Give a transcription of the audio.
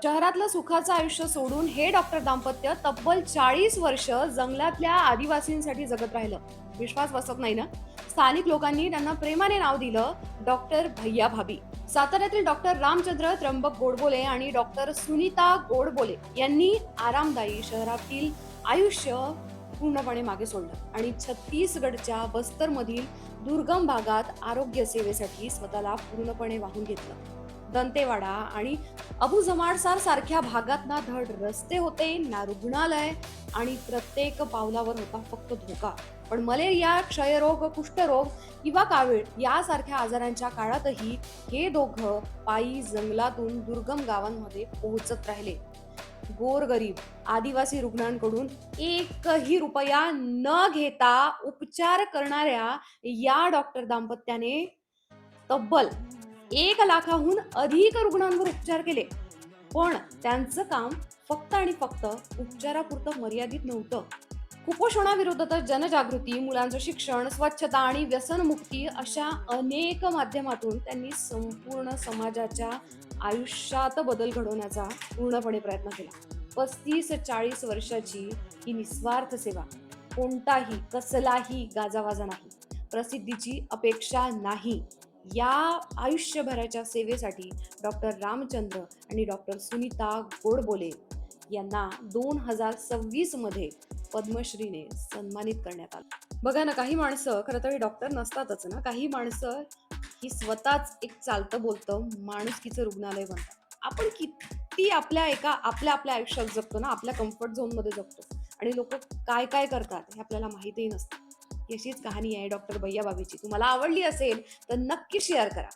शहरातलं सुखाचं आयुष्य सोडून हे डॉक्टर दाम्पत्य तब्बल 40 वर्ष जंगलातल्या आदिवासींसाठी जगत राहिलं. विश्वास बसत नाही ना? स्थानिक लोकांनी त्यांना प्रेमाने नाव दिलं डॉक्टर भैया भाभी. साताऱ्यातील डॉक्टर रामचंद्र त्र्यंबक गोडबोले आणि डॉक्टर सुनीता गोडबोले यांनी आरामदायी शहरातील आयुष्य पूर्णपणे मागे सोडलं आणि छत्तीसगडच्या बस्तरमधील दुर्गम भागात आरोग्य सेवेसाठी स्वतःला पूर्णपणे वाहून घेतलं. दंतेवाडा आणि अबू जमाडसार सारख्या भागात ना धड रस्ते होते ना रुग्णालय आणि प्रत्येक पावलावर होता फक्त धोका. पण मलेरिया, क्षयरोग, कुष्ठरोग किंवा कावीळ यासारख्या आजारांच्या काळातही हे दोघं पायी जंगलातून दुर्गम गावांमध्ये पोहोचत राहिले. गोरगरीब आदिवासी रुग्णांकडून एकही रुपया न घेता उपचार करणाऱ्या या डॉक्टर दाम्पत्याने तब्बल 1 लाखाहून अधिक रुग्णांवर उपचार केले. पण त्यांचं काम फक्त आणि फक्त उपचारापुरतं मर्यादित नव्हतं. कुपोषणाविरुद्ध जनजागृती, मुलांचं शिक्षण, स्वच्छता आणि व्यसनमुक्ती अशा अनेक माध्यमातून त्यांनी संपूर्ण समाजाच्या आयुष्यात बदल घडवण्याचा पूर्णपणे प्रयत्न केला. 35-40 वर्षाची ही निस्वार्थ सेवा. कोणताही कसलाही गाजावाजा नाही, प्रसिद्धीची अपेक्षा नाही. या आयुष्यभराच्या सेवेसाठी डॉक्टर रामचंद्र आणि डॉक्टर सुनीता गोडबोले यांना 2026 मध्ये पद्मश्रीने सन्मानित करण्यात आलं. बघा ना, काही माणसं खरं तर हे डॉक्टर नसतातच ना, काही माणसं ही स्वतःच एक चालतं बोलतं माणुसकीचं रुग्णालय बनतात. आपण किती आपल्या आपल्या आयुष्यात जगतो ना, आपल्या कम्फर्ट झोन मध्ये जगतो आणि लोक काय काय करतात हे आपल्याला माहितीही नसतं. ही अशीच कहाणी आहे डॉक्टर भैया बाबीची. तुम्हाला आवडली असेल तर नक्की शेअर करा.